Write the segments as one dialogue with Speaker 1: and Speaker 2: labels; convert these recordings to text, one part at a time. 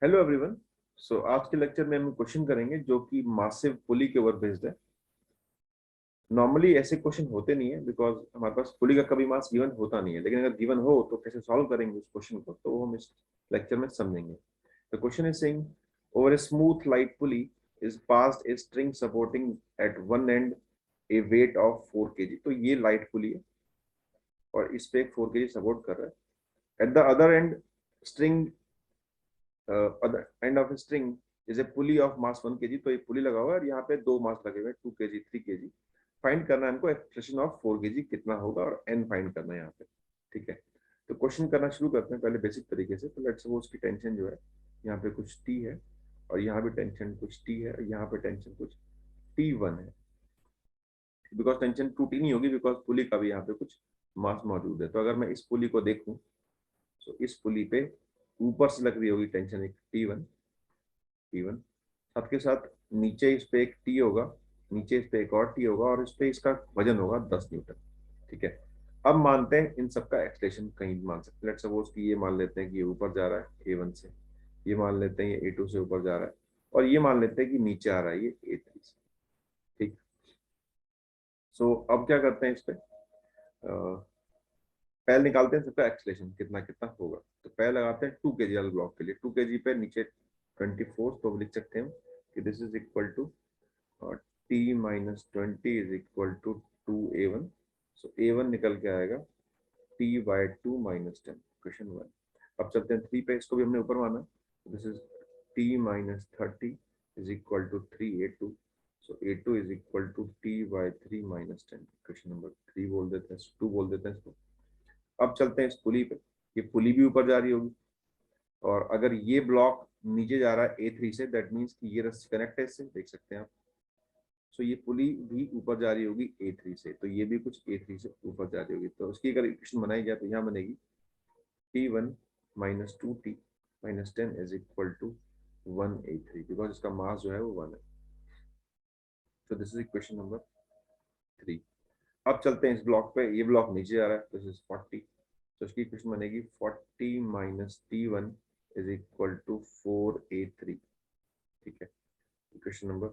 Speaker 1: Hello everyone. सो आज के lecture में हम क्वेश्चन करेंगे जो कि मासिव पुली के ऊपर बेस्ड है। नॉर्मली ऐसे क्वेश्चन होते नहीं है बिकॉज हमारे पास पुली का कभी मास गिवन होता नहीं है, लेकिन अगर गिवन हो तो कैसे सॉल्व करेंगे उस क्वेश्चन को तो वो हम इस लेक्चर में समझेंगे। The question is saying over a smooth light pulley is passed a string supporting at one end a weight of 4 kg। तो ये लाइट पुली है और इस पे एक 4 kg सपोर्ट कर रहा है। At the other and string other end of a string is a pulley of mass 1 kg। तो एक पुली लगा हुआ है और यहाँ पे दो मास लगे हुए 2 kg 3 kg। फाइंड करना है हमको एक्सप्रेशन ऑफ 4 kg कितना होगा और एन फाइंड करना है यहाँ पे। ठीक है, तो क्वेश्चन करना शुरू करते हैं पहले बेसिक तरीके से। तो लेट्स सपोज की टेंशन जो है यहाँ पे कुछ टी है और यहाँ पे टेंशन कुछ टी है और यहाँ पे टेंशन कुछ T1 है। बिकॉज टेंशन टूटी नहीं होगी बिकॉज पुली का भी यहाँ पे कुछ मास मौजूद है। तो अगर मैं इस पुली को देखूं तो इस पुली पे ऊपर से लग रही होगी टेंशन एक T1 साथ के साथ नीचे इस पे एक टी होगा, नीचे इस पे एक और टी होगा और इस पे इसका वजन होगा 10 न्यूटन। ठीक है, अब मानते हैं इन सबका एक्सलेशन कहीं मान सकते हैं। लेट्स सपोज कि ये मान लेते हैं कि ये ऊपर जा रहा है A1 से, ये मान लेते हैं ये A2 से ऊपर जा रहा है और ये मान लेते हैं कि नीचे आ रहा है ये A3 से। ठीक, सो अब क्या करते हैं इस पे पहले निकालते हैं सबका एक्सलेशन कितना कितना होगा। तो पहले लगाते हैं 2 kg वाले ब्लॉक के लिए। 2 kg पे नीचे 24, तो लिख सकते हैं कि दिस इज इक्वल टू और T-20 is equal to 2A1। So A1 निकल के आएगा T/2 - 10। क्वेश्चन 1। अब चलते हैं 3 पे, इसको भी हमने ऊपर माना। This is T-30 is equal to 3A2। So A2 is equal to T/3 - 10। Question number 3 बोल देते हैं, 2 बोल देते हैं इसको। अब चलते हैं इस पुली पे। ये पुली भी ऊपर जा रही होगी और अगर ये ब्लॉक नीचे जा रहा है A3 से, दैट मीन्स कि ये रस्सी कनेक्ट है इससे, देख सकते हैं आप। सो ये पुली भी ऊपर जा रही होगी A3 से, तो ये भी कुछ A3 से ऊपर जा रही होगी। तो उसकी अगर इक्वेशन बनाई जाए तो यहाँ बनेगी T1 - 2T - 10 is equal to 1A3, because इसका मास जो है वो 1 है। तो दिस इज इक्वेशन नंबर 3। अब चलते हैं इस ब्लॉक पे, ये ब्लॉक नीचे जा रहा है, दिस इज 40। तो इसकी इक्वेशन बनेगी 40 - T1 is equal to 4A3। ठीक है, इक्वेशन नंबर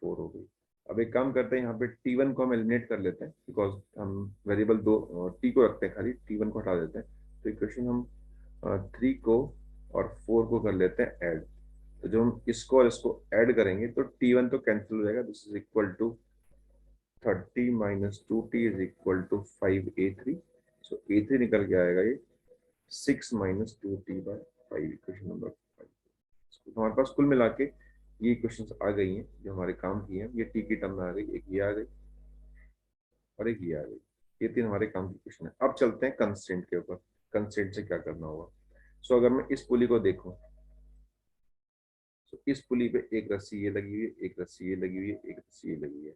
Speaker 1: 4 हो गई। अब एक काम करते हैं, यहाँ पे T1 को हम एलिमिनेट कर लेते हैं बिकॉज हम वेरिएबल दो टी को रखते हैं, खाली T1 को हटा देते हैं। तो इक्वेशन हम 3 को और 4 को कर लेते हैं ऐड। तो जब हम इसको और इसको ऐड करेंगे तो T1 तो कैंसिल हो जाएगा। This is equal to 30 - 2T is equal to 5A3। So A3 निकल के आएगा ये 6 - 2T/5। Equation number 5। तो हमारे पास कुल मिला के ये इक्वेशंस आ गई हैं जो हमारे काम की हैं। ये टी की टर्म में आ गई, एक ये आ गई और एक ये आ गई। ये तीन हमारे काम की क्वेश्चन है। अब चलते हैं कंस्ट्रेंट के ऊपर, कंस्ट्रेंट से क्या करना होगा। सो अगर मैं इस पुली को देखूं तो इस पुली पे एक रस्सी ये लगी हुई है, एक रस्सी ये लगी हुई है, एक रस्सी ये लगी हुई है।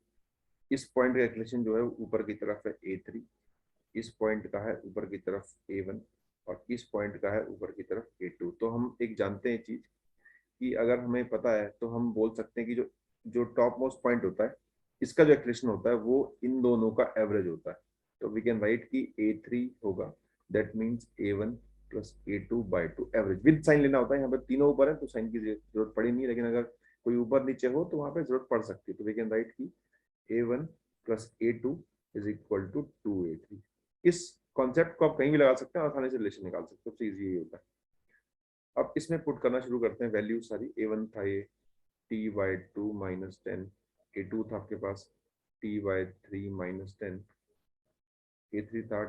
Speaker 1: इस पॉइंट का एक्लेशन जो है ऊपर की तरफ है A3, इस पॉइंट का है ऊपर की तरफ A1 और इस पॉइंट का है ऊपर की तरफ A2। तो हम एक जानते हैं चीज कि अगर हमें पता है तो हम बोल सकते हैं कि जो जो टॉप मोस्ट पॉइंट होता है इसका जो एक्सलेशन होता है वो इन दोनों का एवरेज होता है। तो वी कैन राइट कि A3 होगा, that means A1 plus A2/2 average. With sign लेना होता है, यहाँ पर तीनों ऊपर है तो साइन की जरूरत पड़ी नहीं, लेकिन अगर कोई ऊपर नीचे हो तो वहां पर जरूरत पड़ सकती है। तो वी कैन राइट कि A1 plus A2 is equal to 2A3। इस कॉन्सेप्ट को आप कहीं भी लगा सकते हैं, आसानी से रिलेशन निकाल सकते हैं, सबसे इजी यही होता है। अब इसमें पुट करना शुरू करते हैं वैल्यू सारी। A1 था ये T/2 - 10, A2 था आपके पास T/3 - 10, A3 था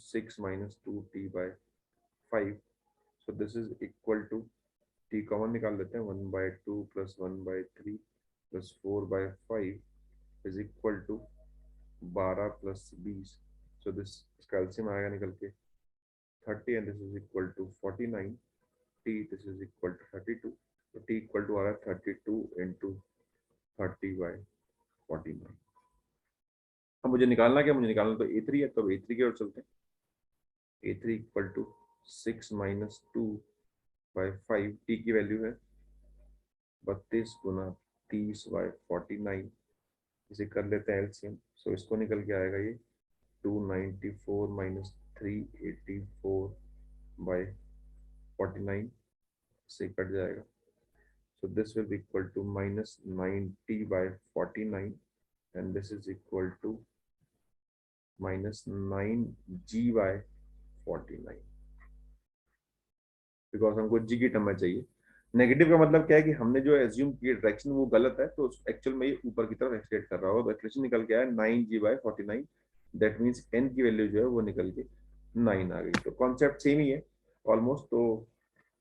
Speaker 1: 6 - 2T/5। So this is equal to T common निकाल लेते हैं, 1/2 plus 1/3 plus 4/5 is equal to 12 plus 20। So this इसका एलसीएम आएगा निकल के 30 and this is equal to 49। T this is equal to 32। तो T इक्वल टू आ रहा है 32 इंटू 30/49। अब मुझे निकालना क्या, मुझे निकालना तो A3 है, तो A3 की ओर चलते हैं। A3 equal to 6 - 2/5। T की वैल्यू है 32 गुना 30/49। इसे कर लेते हैं एलसीएम। सो इसको निकल के आएगा ये 294 - 384/49। से कट जाएगा. So this will be equal to minus 90 by 49 and this is equal to minus 9g by 49 because हमको जी की टर्म में चाहिए. नेगेटिव का मतलब क्या है कि हमने जो एज्यूम की डायरेक्शन वो गलत है, तो एक्चुअल में ये ऊपर की तरफ एक्सटेंड कर रहा होगा. तो एक्सप्रेशन निकल के आया 9g by 49. That means n की वैल्यू जो है वो निकल के 9 आ गई. तो कॉन्सेप्ट सेम ही है ऑलमोस्ट. तो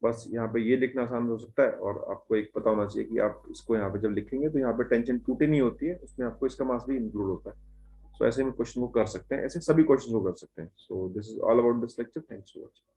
Speaker 1: बस यहाँ पे ये लिखना आसान हो सकता है और आपको एक पता होना चाहिए कि आप इसको यहाँ पे जब लिखेंगे तो यहाँ पे टेंशन टूटे नहीं होती है, उसमें आपको इसका मास भी इंक्लूड होता है. सो ऐसे में क्वेश्चन को कर सकते हैं, ऐसे सभी क्वेश्चन को कर सकते हैं. सो this is all about this lecture. Thanks for watching.